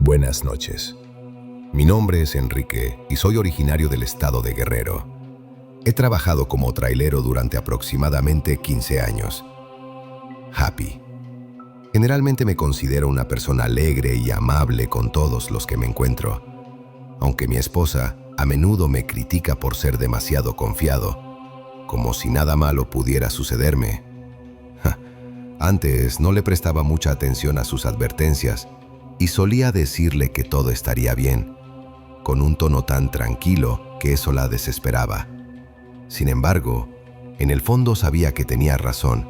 Buenas noches. Mi nombre es Enrique y soy originario del estado de Guerrero. He trabajado como trailero durante aproximadamente 15 años. Happy. Generalmente me considero una persona alegre y amable con todos los que me encuentro, aunque mi esposa a menudo me critica por ser demasiado confiado, como si nada malo pudiera sucederme. Antes no le prestaba mucha atención a sus advertencias y solía decirle que todo estaría bien, con un tono tan tranquilo que eso la desesperaba. Sin embargo, en el fondo sabía que tenía razón,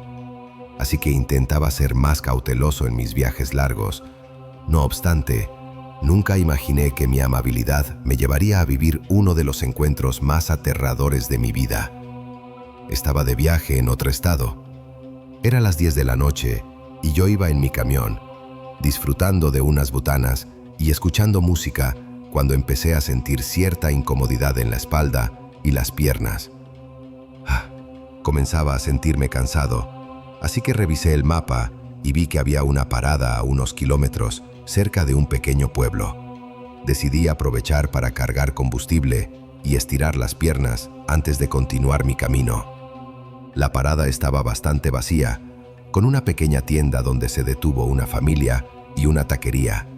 así que intentaba ser más cauteloso en mis viajes largos. No obstante, nunca imaginé que mi amabilidad me llevaría a vivir uno de los encuentros más aterradores de mi vida. Estaba de viaje en otro estado. Era las 10 de la noche y yo iba en mi camión, disfrutando de unas botanas y escuchando música cuando empecé a sentir cierta incomodidad en la espalda y las piernas. Comenzaba a sentirme cansado, así que revisé el mapa y vi que había una parada a unos kilómetros cerca de un pequeño pueblo. Decidí aprovechar para cargar combustible y estirar las piernas antes de continuar mi camino. La parada estaba bastante vacía, con una pequeña tienda donde se detuvo una familia y una taquería.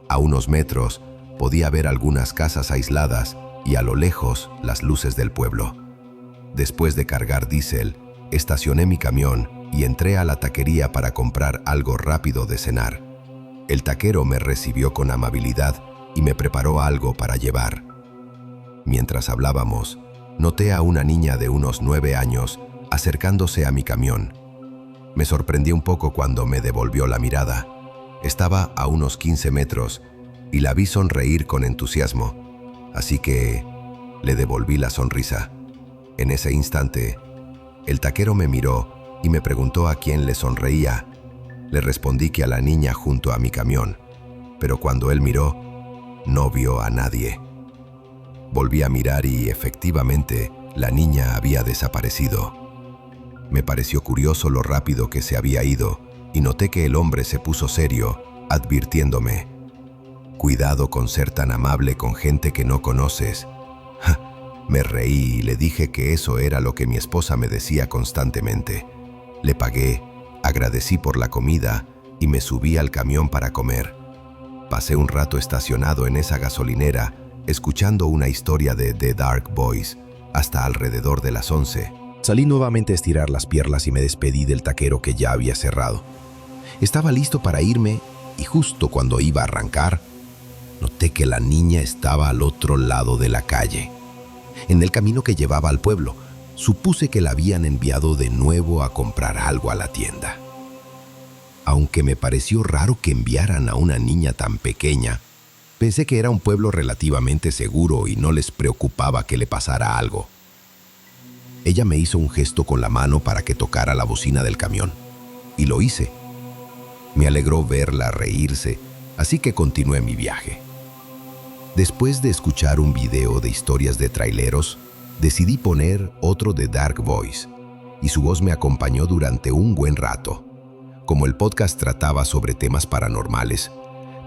A unos metros podía ver algunas casas aisladas y a lo lejos las luces del pueblo. Después de cargar diésel, estacioné mi camión y entré a la taquería para comprar algo rápido de cenar. El taquero me recibió con amabilidad y me preparó algo para llevar. Mientras hablábamos, noté a una niña de unos 9 años acercándose a mi camión. Me sorprendí un poco cuando me devolvió la mirada. Estaba a unos 15 metros y la vi sonreír con entusiasmo, así que le devolví la sonrisa. En ese instante, el taquero me miró y me preguntó a quién le sonreía. Le respondí que a la niña junto a mi camión, pero cuando él miró, no vio a nadie. Volví a mirar y efectivamente la niña había desaparecido. Me pareció curioso lo rápido que se había ido y noté que el hombre se puso serio, advirtiéndome: cuidado con ser tan amable con gente que no conoces. Me reí y le dije que eso era lo que mi esposa me decía constantemente. Le pagué, agradecí por la comida y me subí al camión para comer. Pasé un rato estacionado en esa gasolinera, escuchando una historia de The Dark Boys, hasta alrededor de las 11. Salí nuevamente a estirar las piernas y me despedí del taquero que ya había cerrado. Estaba listo para irme y justo cuando iba a arrancar, noté que la niña estaba al otro lado de la calle, en el camino que llevaba al pueblo. Supuse que la habían enviado de nuevo a comprar algo a la tienda. Aunque me pareció raro que enviaran a una niña tan pequeña, pensé que era un pueblo relativamente seguro y no les preocupaba que le pasara algo. Ella me hizo un gesto con la mano para que tocara la bocina del camión, y lo hice. Me alegró verla reírse, así que continué mi viaje. Después de escuchar un video de historias de traileros, decidí poner otro de Dark Voice, y su voz me acompañó durante un buen rato. Como el podcast trataba sobre temas paranormales,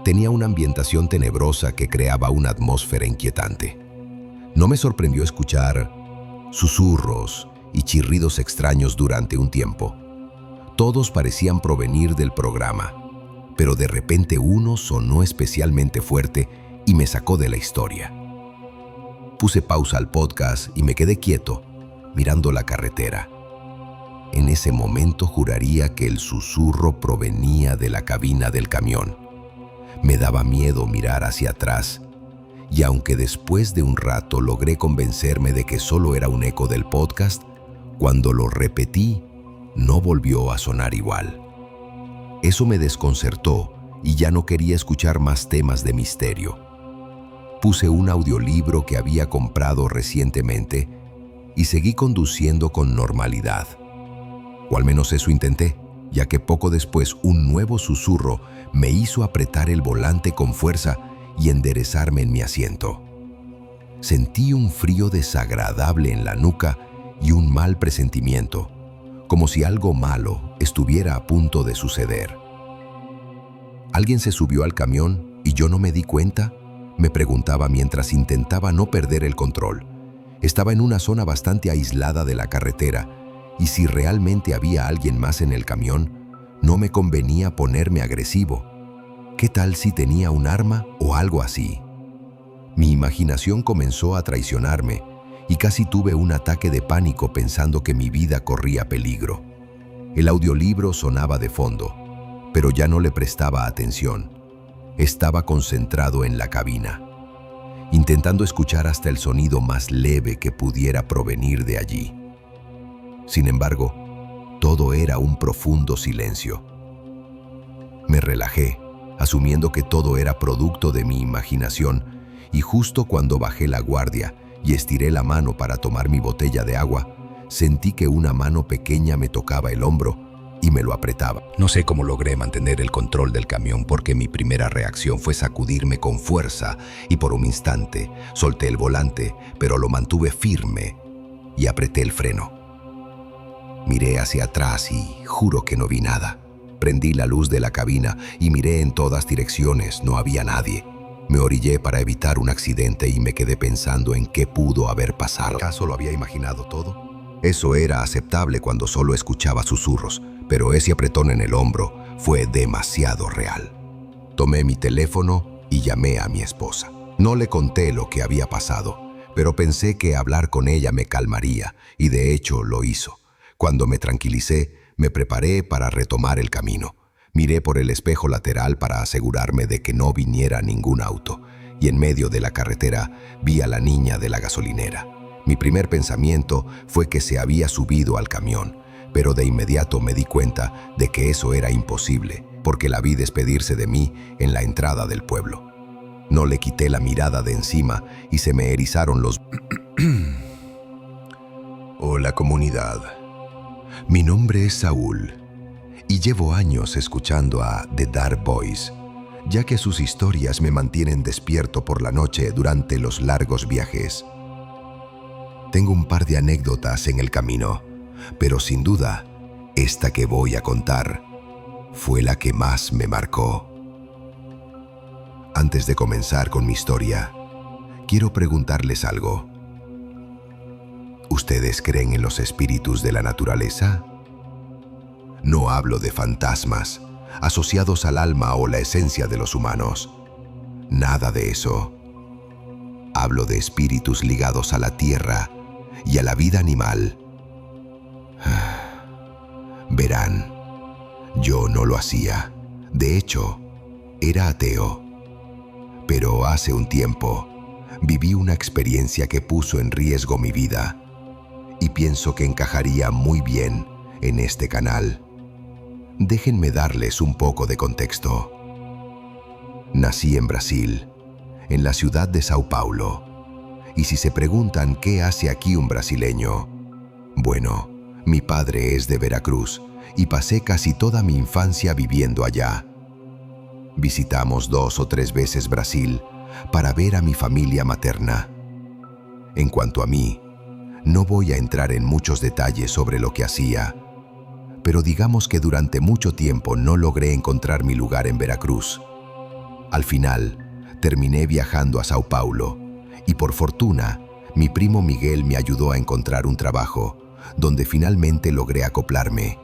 tenía una ambientación tenebrosa que creaba una atmósfera inquietante. No me sorprendió escuchar susurros y chirridos extraños durante un tiempo. Todos parecían provenir del programa, pero de repente uno sonó especialmente fuerte y me sacó de la historia. Puse pausa al podcast y me quedé quieto, mirando la carretera. En ese momento juraría que el susurro provenía de la cabina del camión. Me daba miedo mirar hacia atrás, y aunque después de un rato logré convencerme de que solo era un eco del podcast, cuando lo repetí, no volvió a sonar igual. Eso me desconcertó y ya no quería escuchar más temas de misterio. Puse un audiolibro que había comprado recientemente y seguí conduciendo con normalidad. O al menos eso intenté, ya que poco después un nuevo susurro me hizo apretar el volante con fuerza y enderezarme en mi asiento. Sentí un frío desagradable en la nuca y un mal presentimiento, como si algo malo estuviera a punto de suceder. Alguien se subió al camión ¿Y yo no me di cuenta?, me preguntaba mientras intentaba no perder el control. Estaba en una zona bastante aislada de la carretera, y si realmente había alguien más en el camión, no me convenía ponerme agresivo. ¿Qué tal si tenía un arma o algo así? Mi imaginación comenzó a traicionarme y casi tuve un ataque de pánico pensando que mi vida corría peligro. El audiolibro sonaba de fondo, pero ya no le prestaba atención. Estaba concentrado en la cabina, intentando escuchar hasta el sonido más leve que pudiera provenir de allí. Sin embargo, todo era un profundo silencio. Me relajé, asumiendo que todo era producto de mi imaginación, y justo cuando bajé la guardia y estiré la mano para tomar mi botella de agua, sentí que una mano pequeña me tocaba el hombro y me lo apretaba. No sé cómo logré mantener el control del camión porque mi primera reacción fue sacudirme con fuerza y por un instante solté el volante, pero lo mantuve firme y apreté el freno. Miré hacia atrás y juro que no vi nada. Prendí la luz de la cabina y miré en todas direcciones, no había nadie. Me orillé para evitar un accidente y me quedé pensando en qué pudo haber pasado. ¿Acaso lo había imaginado todo? Eso era aceptable cuando solo escuchaba susurros, pero ese apretón en el hombro fue demasiado real. Tomé mi teléfono y llamé a mi esposa. No le conté lo que había pasado, pero pensé que hablar con ella me calmaría, y de hecho lo hizo. Cuando me tranquilicé, me preparé para retomar el camino. Miré por el espejo lateral para asegurarme de que no viniera ningún auto, y en medio de la carretera vi a la niña de la gasolinera. Mi primer pensamiento fue que se había subido al camión, pero de inmediato me di cuenta de que eso era imposible, porque la vi despedirse de mí en la entrada del pueblo. No le quité la mirada de encima y se me erizaron los... Hola comunidad, mi nombre es Saúl y llevo años escuchando a The Dark Boys, ya que sus historias me mantienen despierto por la noche durante los largos viajes. Tengo un par de anécdotas en el camino, pero sin duda, esta que voy a contar fue la que más me marcó. Antes de comenzar con mi historia, quiero preguntarles algo. ¿Ustedes creen en los espíritus de la naturaleza? No hablo de fantasmas, asociados al alma o la esencia de los humanos. Nada de eso. Hablo de espíritus ligados a la tierra y a la vida animal. Verán, yo no lo hacía. De hecho, era ateo. Pero hace un tiempo, viví una experiencia que puso en riesgo mi vida y pienso que encajaría muy bien en este canal. Déjenme darles un poco de contexto. Nací en Brasil, en la ciudad de Sao Paulo. Y si se preguntan qué hace aquí un brasileño, bueno, mi padre es de Veracruz y pasé casi toda mi infancia viviendo allá. Visitamos 2 o 3 veces Brasil para ver a mi familia materna. En cuanto a mí, no voy a entrar en muchos detalles sobre lo que hacía, pero digamos que durante mucho tiempo no logré encontrar mi lugar en Veracruz. Al final, terminé viajando a Sao Paulo y por fortuna, mi primo Miguel me ayudó a encontrar un trabajo donde finalmente logré acoplarme,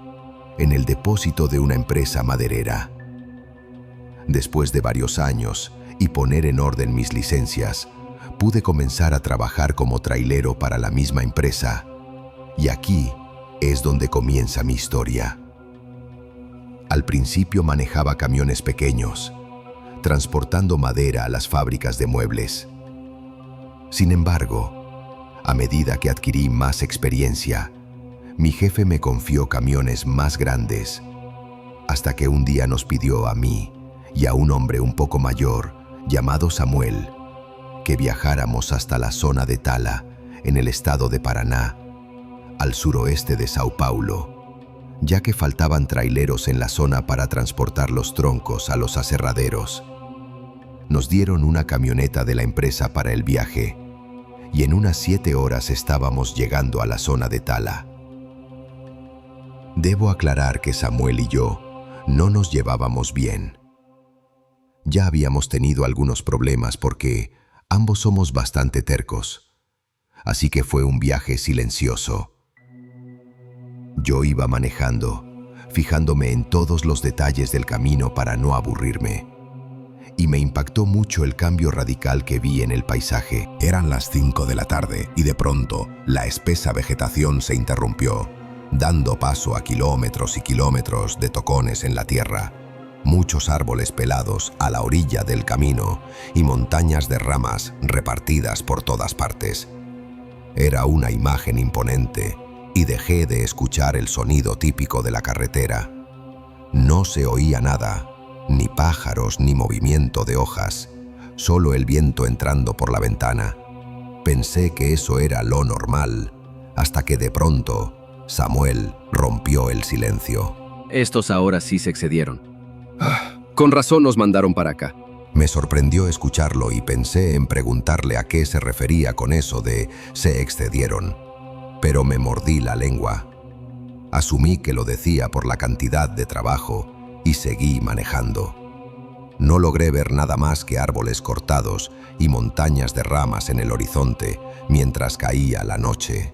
en el depósito de una empresa maderera. Después de varios años y poner en orden mis licencias, pude comenzar a trabajar como trailero para la misma empresa. Y aquí es donde comienza mi historia. Al principio manejaba camiones pequeños, transportando madera a las fábricas de muebles. Sin embargo, a medida que adquirí más experiencia, mi jefe me confió camiones más grandes, hasta que un día nos pidió a mí y a un hombre un poco mayor, llamado Samuel, que viajáramos hasta la zona de Tala, en el estado de Paraná, al suroeste de Sao Paulo, ya que faltaban traileros en la zona para transportar los troncos a los aserraderos. Nos dieron una camioneta de la empresa para el viaje, y en unas 7 horas estábamos llegando a la zona de Tala. Debo aclarar que Samuel y yo no nos llevábamos bien, Ya habíamos tenido algunos problemas porque ambos somos bastante tercos. Así que fue un viaje silencioso. Yo iba manejando, fijándome en todos los detalles del camino para no aburrirme. Y me impactó mucho el cambio radical que vi en el paisaje. Eran las 5 de la tarde y de pronto la espesa vegetación se interrumpió, dando paso a kilómetros y kilómetros de tocones en la tierra. Muchos árboles pelados a la orilla del camino y montañas de ramas repartidas por todas partes. Era una imagen imponente y dejé de escuchar el sonido típico de la carretera. No se oía nada, ni pájaros ni movimiento de hojas, solo el viento entrando por la ventana. Pensé que eso era lo normal, hasta que de pronto Samuel rompió el silencio. Estos ahora sí se excedieron. Con razón nos mandaron para acá. Me sorprendió escucharlo y pensé en preguntarle a qué se refería con eso de se excedieron, pero me mordí la lengua. Asumí que lo decía por la cantidad de trabajo y seguí manejando. No logré ver nada más que árboles cortados y montañas de ramas en el horizonte mientras caía la noche.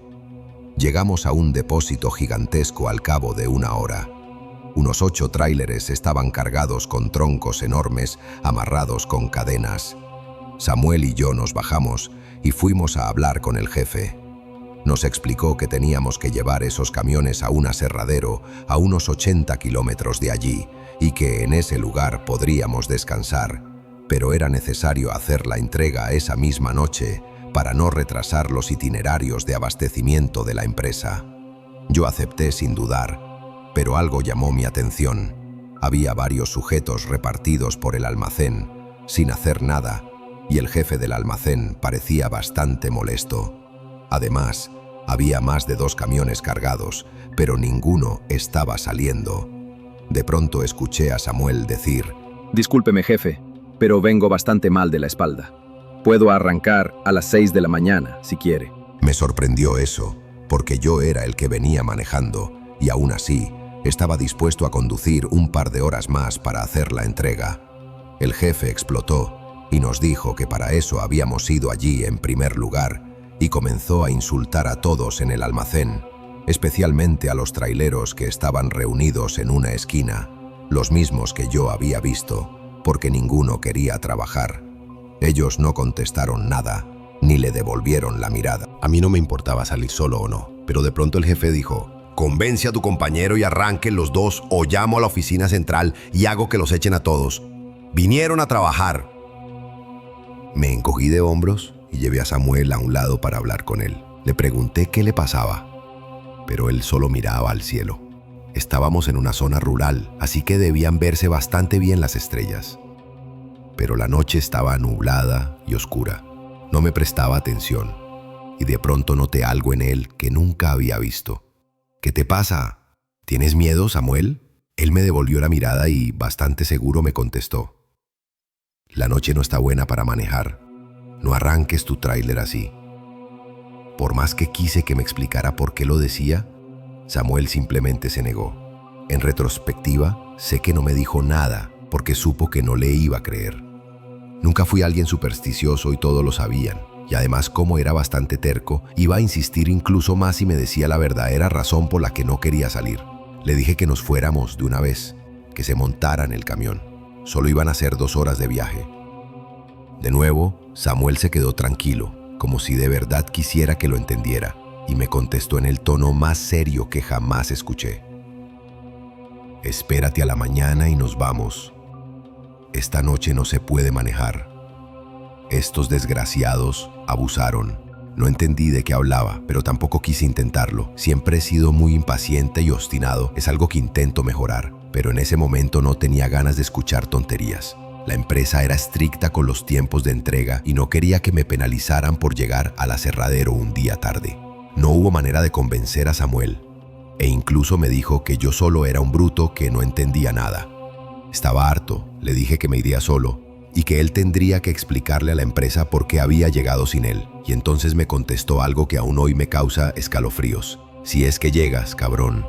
Llegamos a un depósito gigantesco al cabo de una hora. Unos 8 tráileres estaban cargados con troncos enormes amarrados con cadenas. Samuel y yo nos bajamos y fuimos a hablar con el jefe. Nos explicó que teníamos que llevar esos camiones a un aserradero a unos 80 kilómetros de allí y que en ese lugar podríamos descansar, pero era necesario hacer la entrega esa misma noche para no retrasar los itinerarios de abastecimiento de la empresa. Yo acepté sin dudar, pero algo llamó mi atención. Había varios sujetos repartidos por el almacén, sin hacer nada, y el jefe del almacén parecía bastante molesto. Además, había más de 2 camiones cargados, pero ninguno estaba saliendo. De pronto escuché a Samuel decir: Discúlpeme, jefe, pero vengo bastante mal de la espalda. Puedo arrancar a las 6 de la mañana, si quiere. Me sorprendió eso, porque yo era el que venía manejando, y aún así, estaba dispuesto a conducir un par de horas más para hacer la entrega. El jefe explotó y nos dijo que para eso habíamos ido allí en primer lugar, y comenzó a insultar a todos en el almacén, especialmente a los traileros que estaban reunidos en una esquina, los mismos que yo había visto, porque ninguno quería trabajar. Ellos no contestaron nada, ni le devolvieron la mirada. A mí no me importaba salir solo o no, pero de pronto el jefe dijo: convence a tu compañero y arranquen los dos, o llamo a la oficina central y hago que los echen a todos. Vinieron a trabajar. Me encogí de hombros y llevé a Samuel a un lado para hablar con él. Le pregunté qué le pasaba, pero él solo miraba al cielo. Estábamos en una zona rural, así que debían verse bastante bien las estrellas. Pero la noche estaba nublada y oscura. No me prestaba atención, y de pronto noté algo en él que nunca había visto. ¿Qué te pasa? ¿Tienes miedo, Samuel? Él me devolvió la mirada y bastante seguro me contestó: la noche no está buena para manejar. No arranques tu tráiler así. Por más que quise que me explicara por qué lo decía, Samuel simplemente se negó. En retrospectiva, sé que no me dijo nada porque supo que no le iba a creer. Nunca fui alguien supersticioso y todos lo sabían. Y además, como era bastante terco, iba a insistir incluso más si me decía la verdadera razón por la que no quería salir. Le dije que nos fuéramos de una vez, que se montara en el camión. Solo iban a ser 2 horas de viaje. De nuevo, Samuel se quedó tranquilo, como si de verdad quisiera que lo entendiera, y me contestó en el tono más serio que jamás escuché: espérate a la mañana y nos vamos. Esta noche no se puede manejar. Estos desgraciados abusaron. No entendí de qué hablaba, pero tampoco quise intentarlo. Siempre he sido muy impaciente y obstinado. Es algo que intento mejorar, pero en ese momento no tenía ganas de escuchar tonterías. La empresa era estricta con los tiempos de entrega y no quería que me penalizaran por llegar al aserradero un día tarde. No hubo manera de convencer a Samuel, e incluso me dijo que yo solo era un bruto que no entendía nada. Estaba harto, le dije que me iría solo y que él tendría que explicarle a la empresa por qué había llegado sin él, y entonces me contestó algo que aún hoy me causa escalofríos: si es que llegas, cabrón.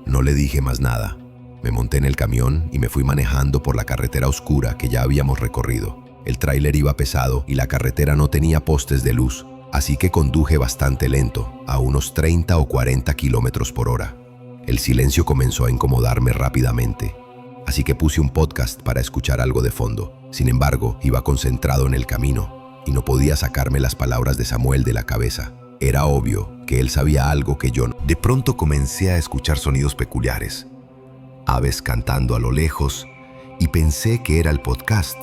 No le dije más nada. Me monté en el camión y me fui manejando por la carretera oscura que ya habíamos recorrido. El tráiler iba pesado y la carretera no tenía postes de luz, así que conduje bastante lento, a unos 30 o 40 kilómetros por hora. El silencio comenzó a incomodarme rápidamente, así que puse un podcast para escuchar algo de fondo. Sin embargo, iba concentrado en el camino y no podía sacarme las palabras de Samuel de la cabeza. Era obvio que él sabía algo que yo no. De pronto comencé a escuchar sonidos peculiares, aves cantando a lo lejos, y pensé que era el podcast,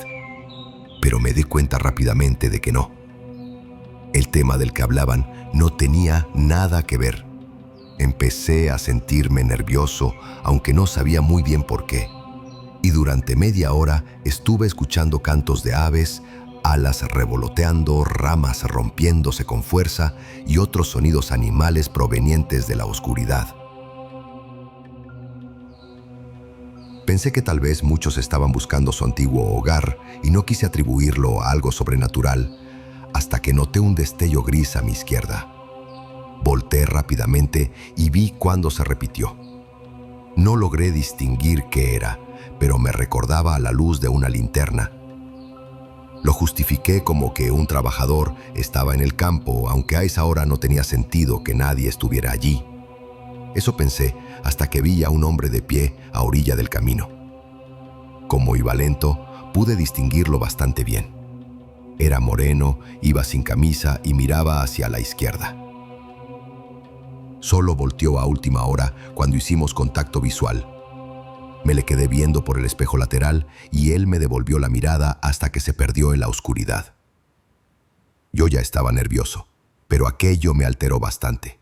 pero me di cuenta rápidamente de que no. El tema del que hablaban no tenía nada que ver. Empecé a sentirme nervioso, aunque no sabía muy bien por qué. Y durante media hora estuve escuchando cantos de aves, alas revoloteando, ramas rompiéndose con fuerza y otros sonidos animales provenientes de la oscuridad. Pensé que tal vez muchos estaban buscando su antiguo hogar y no quise atribuirlo a algo sobrenatural hasta que noté un destello gris a mi izquierda. Volteé rápidamente y vi cuando se repitió. No logré distinguir qué era, pero me recordaba a la luz de una linterna. Lo justifiqué como que un trabajador estaba en el campo, aunque a esa hora no tenía sentido que nadie estuviera allí. Eso pensé hasta que vi a un hombre de pie a orilla del camino. Como iba lento, pude distinguirlo bastante bien. Era moreno, iba sin camisa y miraba hacia la izquierda. Solo volteó a última hora cuando hicimos contacto visual. Me le quedé viendo por el espejo lateral y él me devolvió la mirada hasta que se perdió en la oscuridad. Yo ya estaba nervioso, pero aquello me alteró bastante.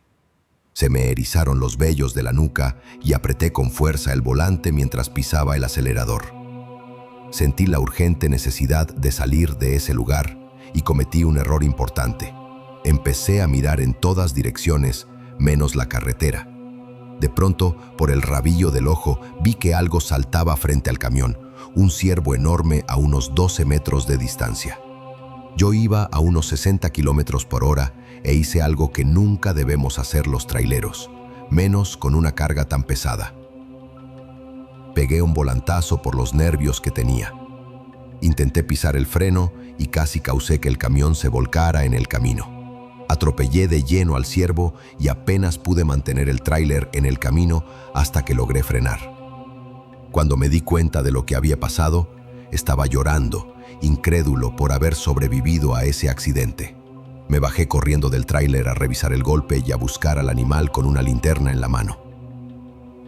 Se me erizaron los vellos de la nuca y apreté con fuerza el volante mientras pisaba el acelerador. Sentí la urgente necesidad de salir de ese lugar y cometí un error importante. Empecé a mirar en todas direcciones, menos la carretera. De pronto, por el rabillo del ojo, vi que algo saltaba frente al camión, un ciervo enorme a unos 12 metros de distancia. Yo iba a unos 60 kilómetros por hora e hice algo que nunca debemos hacer los traileros, menos con una carga tan pesada. Pegué un volantazo por los nervios que tenía. Intenté pisar el freno y casi causé que el camión se volcara en el camino. Atropellé de lleno al ciervo y apenas pude mantener el tráiler en el camino hasta que logré frenar. Cuando me di cuenta de lo que había pasado, estaba llorando, incrédulo por haber sobrevivido a ese accidente. Me bajé corriendo del tráiler a revisar el golpe y a buscar al animal con una linterna en la mano.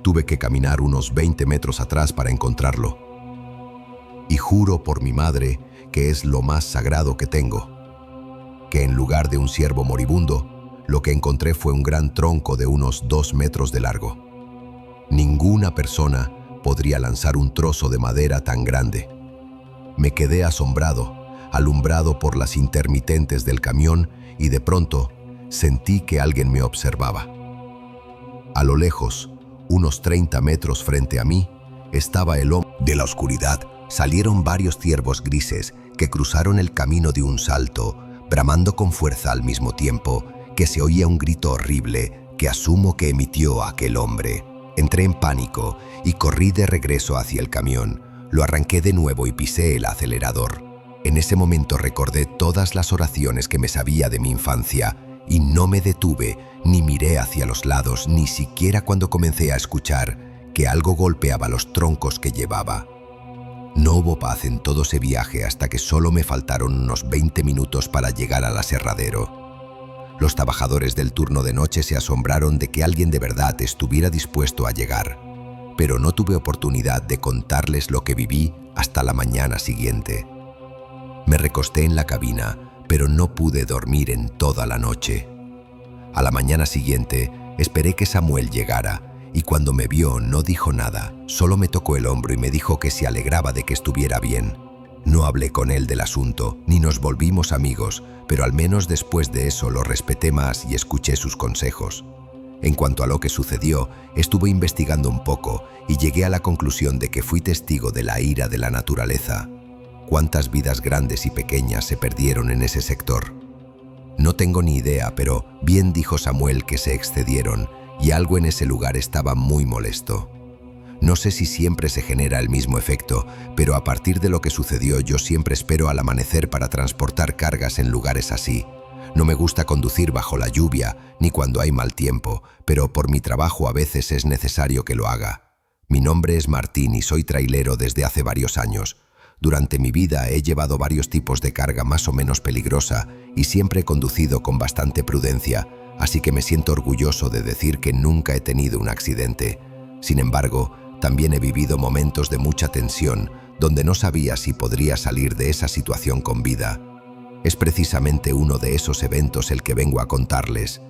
Tuve que caminar unos 20 metros atrás para encontrarlo. Y juro por mi madre que es lo más sagrado que tengo, que en lugar de un ciervo moribundo, lo que encontré fue un gran tronco de unos 2 metros de largo. Ninguna persona podría lanzar un trozo de madera tan grande. Me quedé asombrado, alumbrado por las intermitentes del camión, y de pronto sentí que alguien me observaba. A lo lejos, unos 30 metros frente a mí, estaba el hombre. De la oscuridad salieron varios ciervos grises que cruzaron el camino de un salto, bramando con fuerza al mismo tiempo que se oía un grito horrible que asumo que emitió aquel hombre. Entré en pánico y corrí de regreso hacia el camión. Lo arranqué de nuevo y pisé el acelerador. En ese momento recordé todas las oraciones que me sabía de mi infancia y no me detuve ni miré hacia los lados, ni siquiera cuando comencé a escuchar que algo golpeaba los troncos que llevaba. No hubo paz en todo ese viaje hasta que solo me faltaron unos 20 minutos para llegar al aserradero. Los trabajadores del turno de noche se asombraron de que alguien de verdad estuviera dispuesto a llegar, pero no tuve oportunidad de contarles lo que viví hasta la mañana siguiente. Me recosté en la cabina, pero no pude dormir en toda la noche. A la mañana siguiente, esperé que Samuel llegara, y cuando me vio no dijo nada, solo me tocó el hombro y me dijo que se alegraba de que estuviera bien. No hablé con él del asunto, ni nos volvimos amigos, pero al menos después de eso lo respeté más y escuché sus consejos. En cuanto a lo que sucedió, estuve investigando un poco y llegué a la conclusión de que fui testigo de la ira de la naturaleza. ¿Cuántas vidas grandes y pequeñas se perdieron en ese sector? No tengo ni idea, pero bien dijo Samuel que se excedieron y algo en ese lugar estaba muy molesto. No sé si siempre se genera el mismo efecto, pero a partir de lo que sucedió yo siempre espero al amanecer para transportar cargas en lugares así. No me gusta conducir bajo la lluvia ni cuando hay mal tiempo, pero por mi trabajo a veces es necesario que lo haga. Mi nombre es Martín y soy trailero desde hace varios años. Durante mi vida he llevado varios tipos de carga más o menos peligrosa y siempre he conducido con bastante prudencia, así que me siento orgulloso de decir que nunca he tenido un accidente. Sin embargo, también he vivido momentos de mucha tensión, donde no sabía si podría salir de esa situación con vida. Es precisamente uno de esos eventos el que vengo a contarles.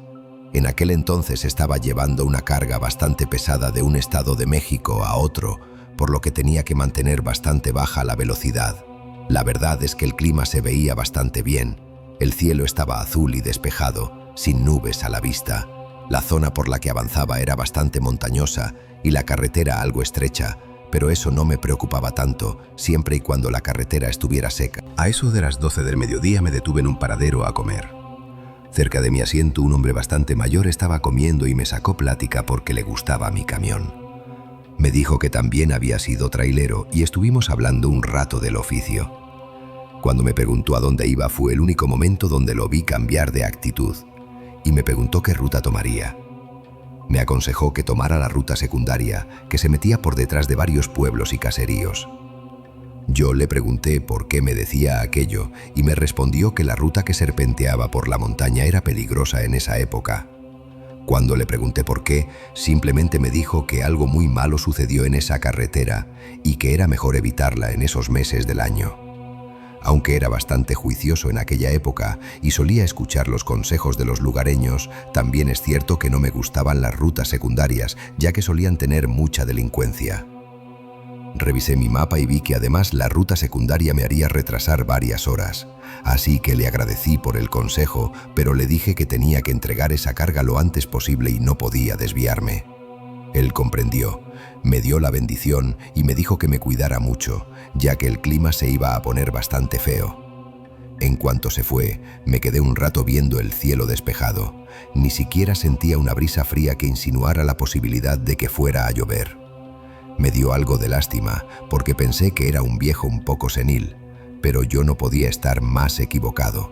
En aquel entonces estaba llevando una carga bastante pesada de un estado de México a otro, por lo que tenía que mantener bastante baja la velocidad. La verdad es que el clima se veía bastante bien. El cielo estaba azul y despejado, sin nubes a la vista. La zona por la que avanzaba era bastante montañosa y la carretera algo estrecha, pero eso no me preocupaba tanto, siempre y cuando la carretera estuviera seca. A eso de las 12 del mediodía me detuve en un paradero a comer. Cerca de mi asiento un hombre bastante mayor estaba comiendo y me sacó plática porque le gustaba mi camión. Me dijo que también había sido trailero y estuvimos hablando un rato del oficio. Cuando me preguntó a dónde iba fue el único momento donde lo vi cambiar de actitud y me preguntó qué ruta tomaría. Me aconsejó que tomara la ruta secundaria, que se metía por detrás de varios pueblos y caseríos. Yo le pregunté por qué me decía aquello y me respondió que la ruta que serpenteaba por la montaña era peligrosa en esa época. Cuando le pregunté por qué, simplemente me dijo que algo muy malo sucedió en esa carretera y que era mejor evitarla en esos meses del año. Aunque era bastante juicioso en aquella época y solía escuchar los consejos de los lugareños, también es cierto que no me gustaban las rutas secundarias, ya que solían tener mucha delincuencia. Revisé mi mapa y vi que además la ruta secundaria me haría retrasar varias horas. Así que le agradecí por el consejo, pero le dije que tenía que entregar esa carga lo antes posible y no podía desviarme. Él comprendió, me dio la bendición y me dijo que me cuidara mucho, ya que el clima se iba a poner bastante feo. En cuanto se fue, me quedé un rato viendo el cielo despejado. Ni siquiera sentía una brisa fría que insinuara la posibilidad de que fuera a llover. Me dio algo de lástima, porque pensé que era un viejo un poco senil, pero yo no podía estar más equivocado.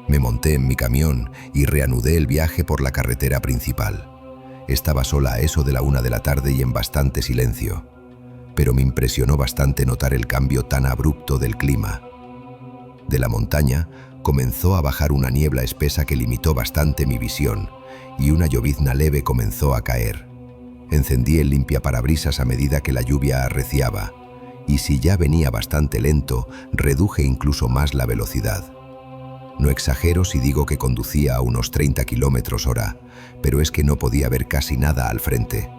Me monté en mi camión y reanudé el viaje por la carretera principal. Estaba sola a eso de la 1 de la tarde y en bastante silencio, pero me impresionó bastante notar el cambio tan abrupto del clima. De la montaña comenzó a bajar una niebla espesa que limitó bastante mi visión y una llovizna leve comenzó a caer. Encendí el limpiaparabrisas a medida que la lluvia arreciaba y si ya venía bastante lento, reduje incluso más la velocidad. No exagero si digo que conducía a unos 30 km/h, pero es que no podía ver casi nada al frente.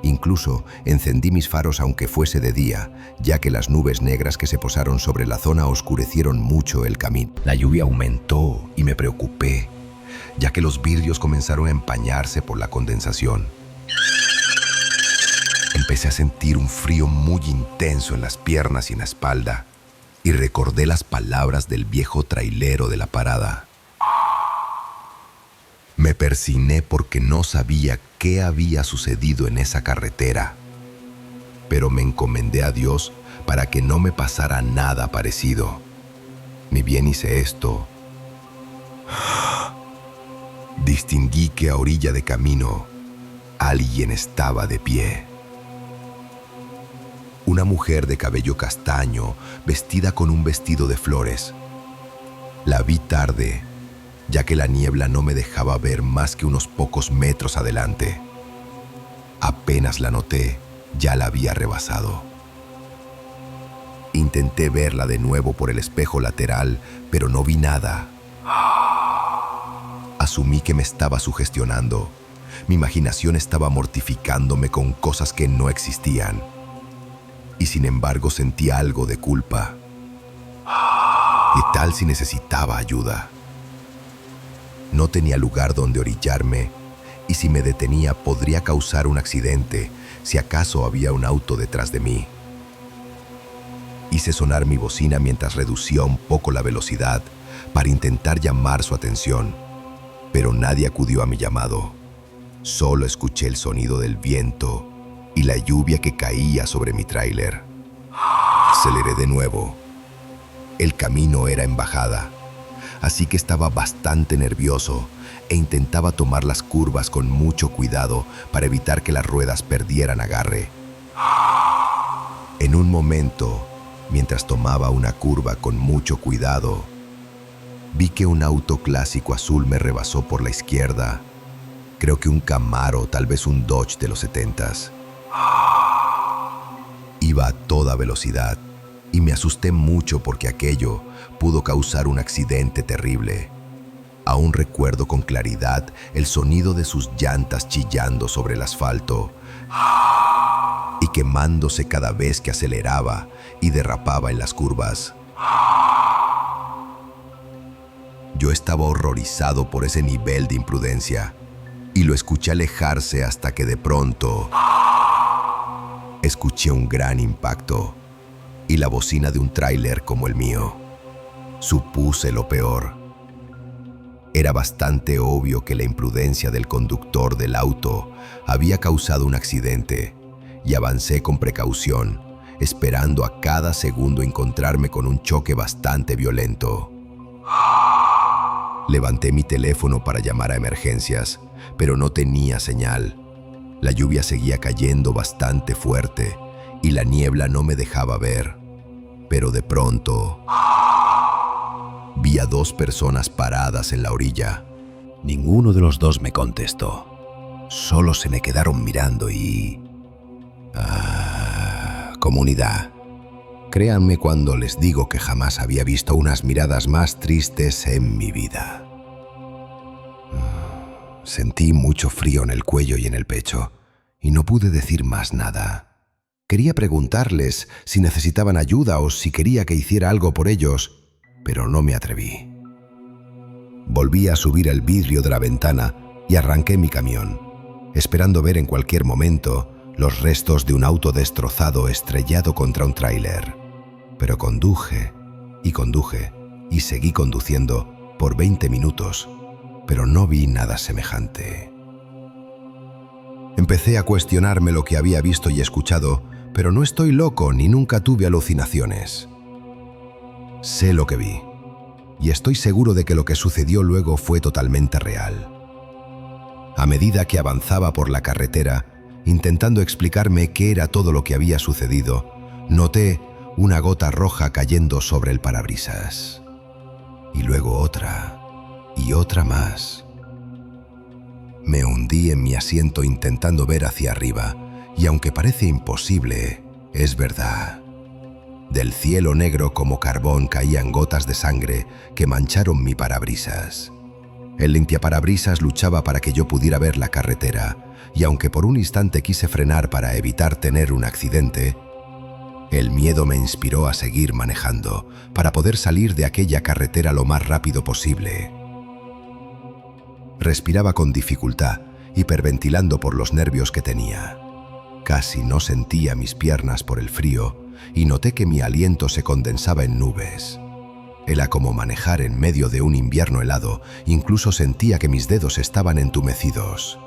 Incluso encendí mis faros aunque fuese de día, ya que las nubes negras que se posaron sobre la zona oscurecieron mucho el camino. La lluvia aumentó y me preocupé, ya que los vidrios comenzaron a empañarse por la condensación. Empecé a sentir un frío muy intenso en las piernas y en la espalda, y recordé las palabras del viejo trailero de la parada. Me persigné porque no sabía qué había sucedido en esa carretera, pero me encomendé a Dios para que no me pasara nada parecido. Ni bien hice esto, distinguí que a orilla de camino alguien estaba de pie. Una mujer de cabello castaño, vestida con un vestido de flores. La vi tarde, ya que la niebla no me dejaba ver más que unos pocos metros adelante. Apenas la noté, ya la había rebasado. Intenté verla de nuevo por el espejo lateral, pero no vi nada. Asumí que me estaba sugestionando. Mi imaginación estaba mortificándome con cosas que no existían. Y sin embargo sentí algo de culpa. ¿Qué tal si necesitaba ayuda? No tenía lugar donde orillarme y si me detenía podría causar un accidente si acaso había un auto detrás de mí. Hice sonar mi bocina mientras reducía un poco la velocidad para intentar llamar su atención, pero nadie acudió a mi llamado. Solo escuché el sonido del viento y la lluvia que caía sobre mi tráiler. Aceleré de nuevo. El camino era en bajada, así que estaba bastante nervioso e intentaba tomar las curvas con mucho cuidado para evitar que las ruedas perdieran agarre. En un momento, mientras tomaba una curva con mucho cuidado, vi que un auto clásico azul me rebasó por la izquierda. Creo que un Camaro, tal vez un Dodge de los 70s. Iba a toda velocidad y me asusté mucho porque aquello pudo causar un accidente terrible. Aún recuerdo con claridad el sonido de sus llantas chillando sobre el asfalto y quemándose cada vez que aceleraba y derrapaba en las curvas. Yo estaba horrorizado por ese nivel de imprudencia y lo escuché alejarse hasta que de pronto escuché un gran impacto y la bocina de un tráiler como el mío. Supuse lo peor. Era bastante obvio que la imprudencia del conductor del auto había causado un accidente y avancé con precaución, esperando a cada segundo encontrarme con un choque bastante violento. Levanté mi teléfono para llamar a emergencias, pero no tenía señal. La lluvia seguía cayendo bastante fuerte y la niebla no me dejaba ver. Pero de pronto vi a 2 personas paradas en la orilla. Ninguno de los 2 me contestó. Solo se me quedaron mirando y... comunidad. Créanme cuando les digo que jamás había visto unas miradas más tristes en mi vida. Sentí mucho frío en el cuello y en el pecho, y no pude decir más nada. Quería preguntarles si necesitaban ayuda o si quería que hiciera algo por ellos, pero no me atreví. Volví a subir el vidrio de la ventana y arranqué mi camión, esperando ver en cualquier momento los restos de un auto destrozado estrellado contra un tráiler. Pero conduje y seguí conduciendo por 20 minutos, pero no vi nada semejante. Empecé a cuestionarme lo que había visto y escuchado, pero no estoy loco ni nunca tuve alucinaciones. Sé lo que vi, y estoy seguro de que lo que sucedió luego fue totalmente real. A medida que avanzaba por la carretera, intentando explicarme qué era todo lo que había sucedido, noté una gota roja cayendo sobre el parabrisas. Y luego otra, y otra más. Me hundí en mi asiento intentando ver hacia arriba, y aunque parece imposible, es verdad. Del cielo negro como carbón caían gotas de sangre que mancharon mi parabrisas. El limpiaparabrisas luchaba para que yo pudiera ver la carretera, y aunque por un instante quise frenar para evitar tener un accidente, el miedo me inspiró a seguir manejando para poder salir de aquella carretera lo más rápido posible. Respiraba con dificultad, hiperventilando por los nervios que tenía. Casi no sentía mis piernas por el frío y noté que mi aliento se condensaba en nubes. Era como manejar en medio de un invierno helado, incluso sentía que mis dedos estaban entumecidos.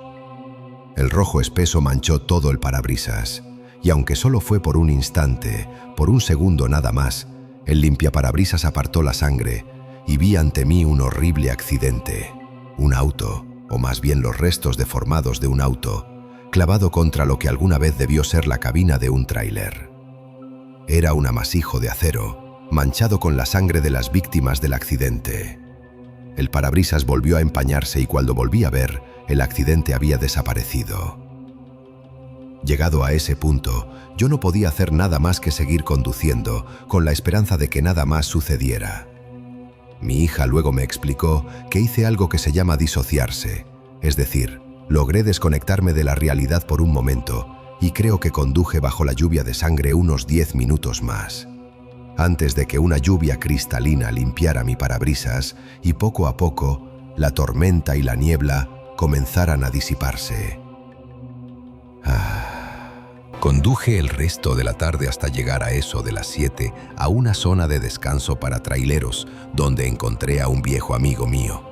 El rojo espeso manchó todo el parabrisas, y aunque solo fue por un instante, por un segundo nada más, el limpiaparabrisas apartó la sangre y vi ante mí un horrible accidente. Un auto, o más bien los restos deformados de un auto, clavado contra lo que alguna vez debió ser la cabina de un tráiler. Era un amasijo de acero, manchado con la sangre de las víctimas del accidente. El parabrisas volvió a empañarse y cuando volví a ver, el accidente había desaparecido. Llegado a ese punto, yo no podía hacer nada más que seguir conduciendo, con la esperanza de que nada más sucediera. Mi hija luego me explicó que hice algo que se llama disociarse, es decir, logré desconectarme de la realidad por un momento y creo que conduje bajo la lluvia de sangre unos 10 minutos más, antes de que una lluvia cristalina limpiara mi parabrisas y poco a poco la tormenta y la niebla comenzaran a disiparse. Conduje el resto de la tarde hasta llegar a eso de las 7 a una zona de descanso para traileros, donde encontré a un viejo amigo mío.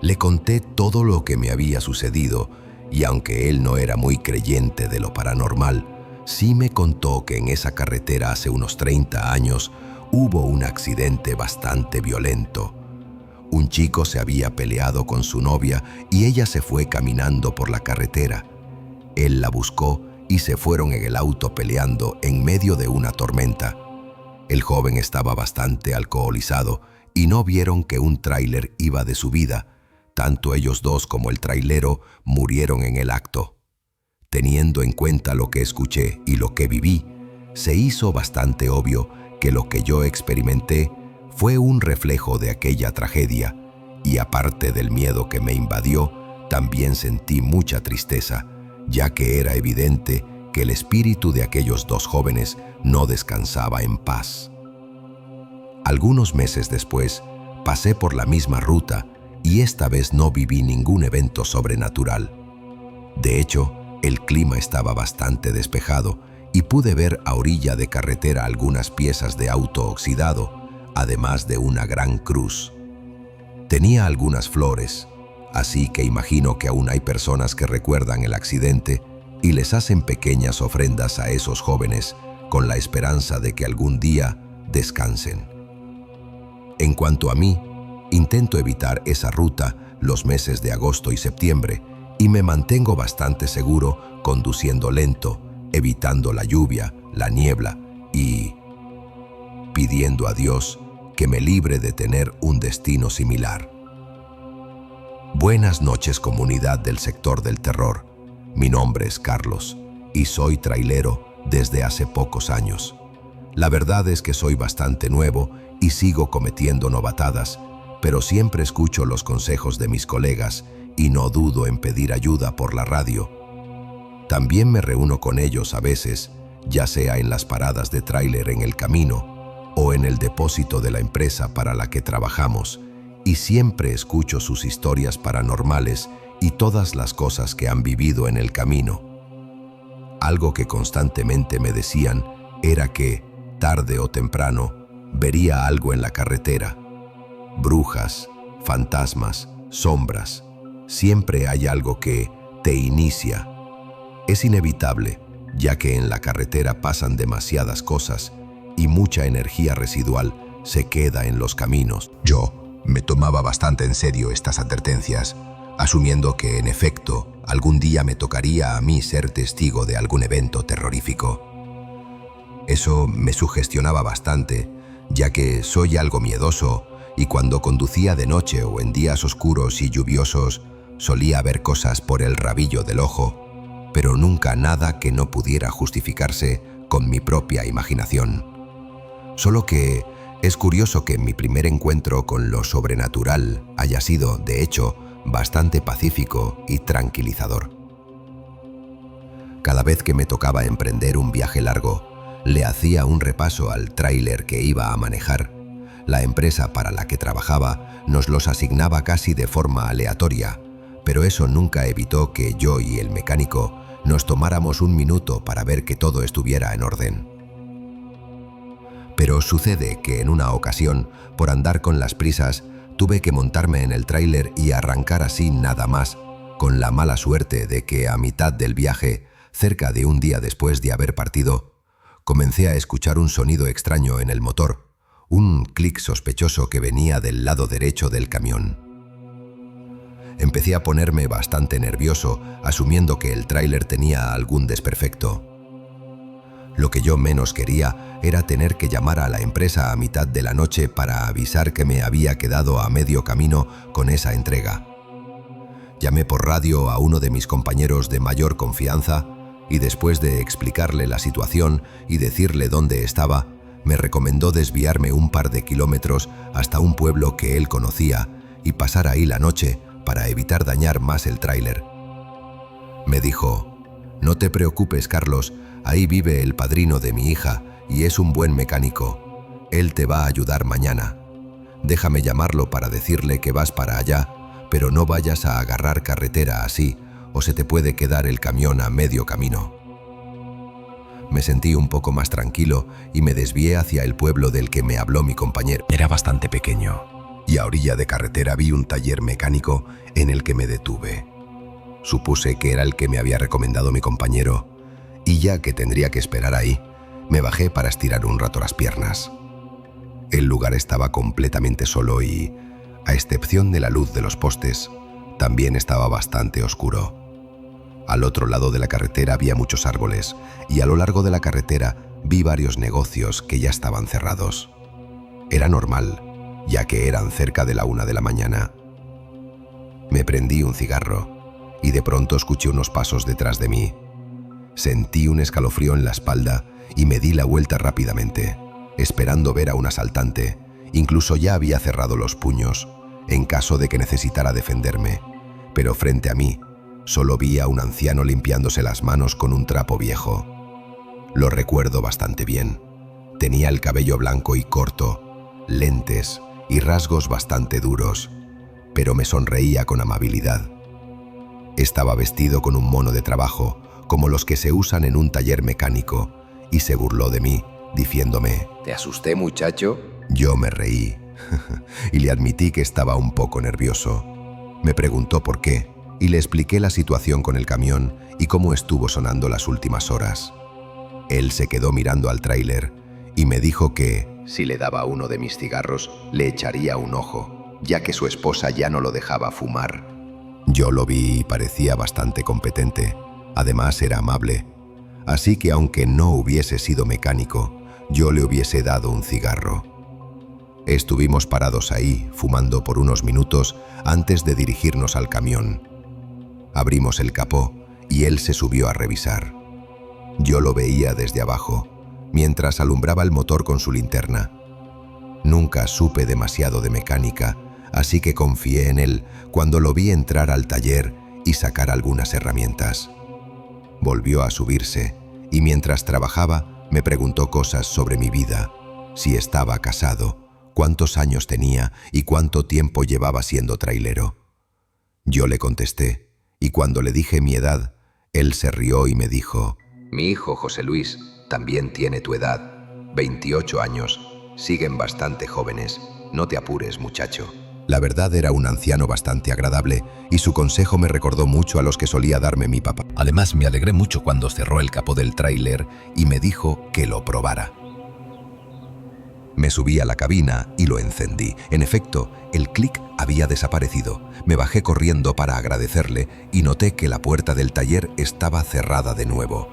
Le conté todo lo que me había sucedido y aunque él no era muy creyente de lo paranormal, sí me contó que en esa carretera hace unos 30 años hubo un accidente bastante violento. Un chico se había peleado con su novia y ella se fue caminando por la carretera. Él la buscó y se fueron en el auto peleando en medio de una tormenta. El joven estaba bastante alcoholizado y no vieron que un tráiler iba de subida. Tanto ellos dos como el trailero murieron en el acto. Teniendo en cuenta lo que escuché y lo que viví, se hizo bastante obvio que lo que yo experimenté fue un reflejo de aquella tragedia, y aparte del miedo que me invadió, también sentí mucha tristeza, ya que era evidente que el espíritu de aquellos dos jóvenes no descansaba en paz. Algunos meses después, pasé por la misma ruta y esta vez no viví ningún evento sobrenatural. De hecho, el clima estaba bastante despejado y pude ver a orilla de carretera algunas piezas de auto oxidado, además de una gran cruz. Tenía algunas flores, así que imagino que aún hay personas que recuerdan el accidente y les hacen pequeñas ofrendas a esos jóvenes con la esperanza de que algún día descansen. En cuanto a mí, intento evitar esa ruta los meses de agosto y septiembre y me mantengo bastante seguro conduciendo lento, evitando la lluvia, la niebla y pidiendo a Dios que me libre de tener un destino similar. Buenas noches, comunidad del sector del terror. Mi nombre es Carlos y soy trailero desde hace pocos años. La verdad es que soy bastante nuevo y sigo cometiendo novatadas, pero siempre escucho los consejos de mis colegas y no dudo en pedir ayuda por la radio. También me reúno con ellos a veces, ya sea en las paradas de tráiler en el camino o en el depósito de la empresa para la que trabajamos, y siempre escucho sus historias paranormales y todas las cosas que han vivido en el camino. Algo que constantemente me decían era que, tarde o temprano, vería algo en la carretera. Brujas, fantasmas, sombras. Siempre hay algo que te inicia. Es inevitable, ya que en la carretera pasan demasiadas cosas y mucha energía residual se queda en los caminos. Yo me tomaba bastante en serio estas advertencias, asumiendo que, en efecto, algún día me tocaría a mí ser testigo de algún evento terrorífico. Eso me sugestionaba bastante, ya que soy algo miedoso y cuando conducía de noche o en días oscuros y lluviosos solía ver cosas por el rabillo del ojo, pero nunca nada que no pudiera justificarse con mi propia imaginación. Solo que es curioso que mi primer encuentro con lo sobrenatural haya sido, de hecho, bastante pacífico y tranquilizador. Cada vez que me tocaba emprender un viaje largo, le hacía un repaso al tráiler que iba a manejar. La empresa para la que trabajaba nos los asignaba casi de forma aleatoria, pero eso nunca evitó que yo y el mecánico nos tomáramos un minuto para ver que todo estuviera en orden. Pero sucede que en una ocasión, por andar con las prisas, tuve que montarme en el tráiler y arrancar así nada más, con la mala suerte de que a mitad del viaje, cerca de un día después de haber partido, comencé a escuchar un sonido extraño en el motor, un clic sospechoso que venía del lado derecho del camión. Empecé a ponerme bastante nervioso, asumiendo que el tráiler tenía algún desperfecto. Lo que yo menos quería era tener que llamar a la empresa a mitad de la noche para avisar que me había quedado a medio camino con esa entrega. Llamé por radio a uno de mis compañeros de mayor confianza y después de explicarle la situación y decirle dónde estaba, me recomendó desviarme un par de kilómetros hasta un pueblo que él conocía y pasar ahí la noche para evitar dañar más el tráiler. Me dijo: «No te preocupes, Carlos, ahí vive el padrino de mi hija y es un buen mecánico. Él te va a ayudar mañana. Déjame llamarlo para decirle que vas para allá, pero no vayas a agarrar carretera así, o se te puede quedar el camión a medio camino». Me sentí un poco más tranquilo y me desvié hacia el pueblo del que me habló mi compañero. Era bastante pequeño, Y a orilla de carretera vi un taller mecánico en el que me detuve. Supuse que era el que me había recomendado mi compañero, y ya que tendría que esperar ahí, me bajé para estirar un rato las piernas. El lugar estaba completamente solo y, a excepción de la luz de los postes, también estaba bastante oscuro. Al otro lado de la carretera había muchos árboles, y a lo largo de la carretera vi varios negocios que ya estaban cerrados. Era normal, ya que eran cerca de la 1 de la mañana. Me prendí un cigarro y de pronto escuché unos pasos detrás de mí. Sentí un escalofrío en la espalda y me di la vuelta rápidamente, esperando ver a un asaltante. Incluso ya había cerrado los puños, en caso de que necesitara defenderme, pero frente a mí solo vi a un anciano limpiándose las manos con un trapo viejo. Lo recuerdo bastante bien. Tenía el cabello blanco y corto, lentes y rasgos bastante duros, pero me sonreía con amabilidad. Estaba vestido con un mono de trabajo, como los que se usan en un taller mecánico, y se burló de mí, diciéndome: ¿Te asusté, muchacho? Yo me reí y le admití que estaba un poco nervioso. Me preguntó por qué y le expliqué la situación con el camión y cómo estuvo sonando las últimas horas. Él se quedó mirando al tráiler y me dijo que, si le daba uno de mis cigarros, le echaría un ojo, ya que su esposa ya no lo dejaba fumar. Yo lo vi y parecía bastante competente. Además era amable. Así que aunque no hubiese sido mecánico, yo le hubiese dado un cigarro. Estuvimos parados ahí, fumando por unos minutos antes de dirigirnos al camión. Abrimos el capó y él se subió a revisar. Yo lo veía desde abajo, mientras alumbraba el motor con su linterna. Nunca supe demasiado de mecánica, así que confié en él cuando lo vi entrar al taller y sacar algunas herramientas. Volvió a subirse y mientras trabajaba me preguntó cosas sobre mi vida, si estaba casado, cuántos años tenía y cuánto tiempo llevaba siendo trailero. Yo le contesté y cuando le dije mi edad, él se rió y me dijo: Mi hijo José Luis también tiene tu edad, 28 años. Siguen bastante jóvenes. No te apures, muchacho. La verdad era un anciano bastante agradable y su consejo me recordó mucho a los que solía darme mi papá. Además, me alegré mucho cuando cerró el capó del tráiler y me dijo que lo probara. Me subí a la cabina y lo encendí. En efecto, el clic había desaparecido. Me bajé corriendo para agradecerle y noté que la puerta del taller estaba cerrada de nuevo.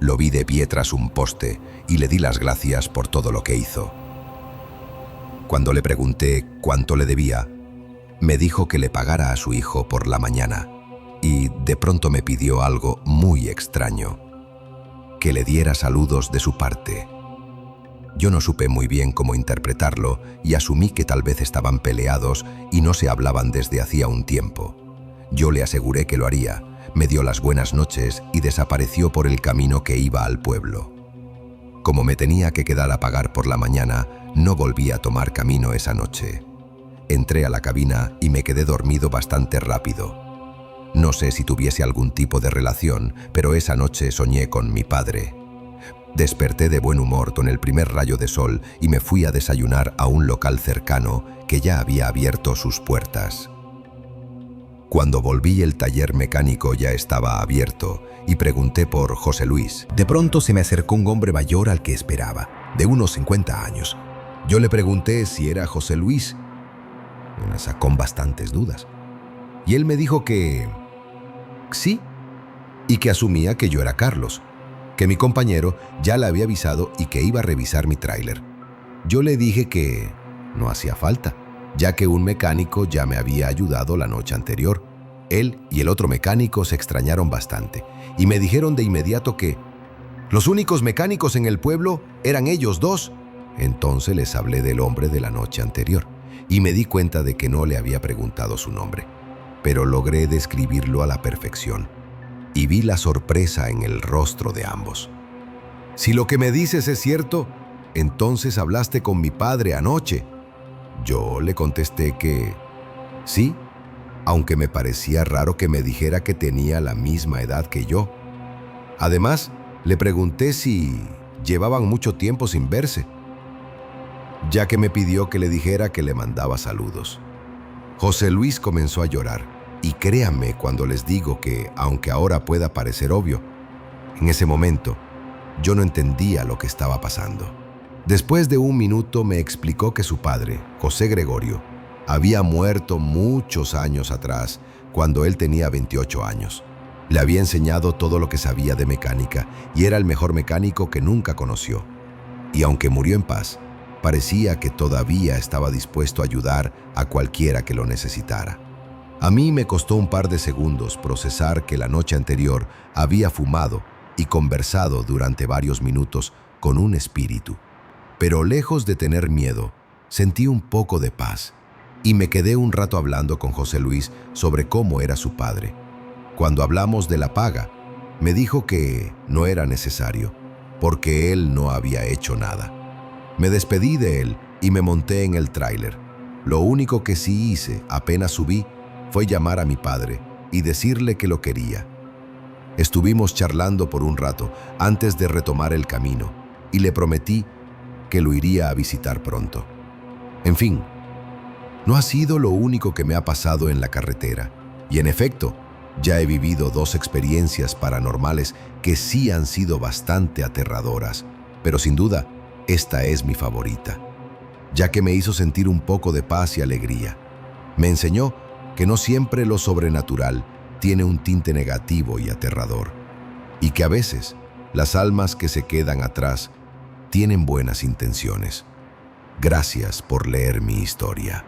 Lo vi de pie tras un poste y le di las gracias por todo lo que hizo. Cuando le pregunté cuánto le debía, me dijo que le pagara a su hijo por la mañana y de pronto me pidió algo muy extraño: que le diera saludos de su parte. Yo no supe muy bien cómo interpretarlo y asumí que tal vez estaban peleados y no se hablaban desde hacía un tiempo. Yo le aseguré que lo haría, me dio las buenas noches y desapareció por el camino que iba al pueblo. Como me tenía que quedar a pagar por la mañana, no volví a tomar camino esa noche. Entré a la cabina y me quedé dormido bastante rápido. No sé si tuviese algún tipo de relación, pero esa noche soñé con mi padre. Desperté de buen humor con el primer rayo de sol y me fui a desayunar a un local cercano que ya había abierto sus puertas. Cuando volví, el taller mecánico ya estaba abierto y pregunté por José Luis. De pronto se me acercó un hombre mayor al que esperaba, de unos 50 años. Yo le pregunté si era José Luis. Me sacó con bastantes dudas. Y él me dijo que sí, y que asumía que yo era Carlos, que mi compañero ya le había avisado y que iba a revisar mi tráiler. Yo le dije que no hacía falta, ya que un mecánico ya me había ayudado la noche anterior. Él y el otro mecánico se extrañaron bastante y me dijeron de inmediato que los únicos mecánicos en el pueblo eran ellos dos. Entonces les hablé del hombre de la noche anterior y me di cuenta de que no le había preguntado su nombre, pero logré describirlo a la perfección y vi la sorpresa en el rostro de ambos. Si lo que me dices es cierto, entonces hablaste con mi padre anoche. Yo le contesté que sí, aunque me parecía raro que me dijera que tenía la misma edad que yo. Además, le pregunté si llevaban mucho tiempo sin verse, ya que me pidió que le dijera que le mandaba saludos. José Luis comenzó a llorar Y créanme cuando les digo que, aunque ahora pueda parecer obvio, en ese momento yo no entendía lo que estaba pasando. Después de un minuto me explicó que su padre, José Gregorio, había muerto muchos años atrás, cuando él tenía 28 años. Le había enseñado todo lo que sabía de mecánica y era el mejor mecánico que nunca conoció. Y aunque murió en paz, parecía que todavía estaba dispuesto a ayudar a cualquiera que lo necesitara. A mí me costó un par de segundos procesar que la noche anterior había fumado y conversado durante varios minutos con un espíritu. Pero lejos de tener miedo, sentí un poco de paz y me quedé un rato hablando con José Luis sobre cómo era su padre. Cuando hablamos de la paga, me dijo que no era necesario, porque él no había hecho nada. Me despedí de él y me monté en el tráiler. Lo único que sí hice apenas subí fue llamar a mi padre y decirle que lo quería. Estuvimos charlando por un rato antes de retomar el camino y le prometí que lo iría a visitar pronto. En fin, no ha sido lo único que me ha pasado en la carretera y en efecto, ya he vivido 2 experiencias paranormales que sí han sido bastante aterradoras, pero sin duda, esta es mi favorita, ya que me hizo sentir un poco de paz y alegría. Me enseñó que no siempre lo sobrenatural tiene un tinte negativo y aterrador, y que a veces las almas que se quedan atrás tienen buenas intenciones. Gracias por leer mi historia.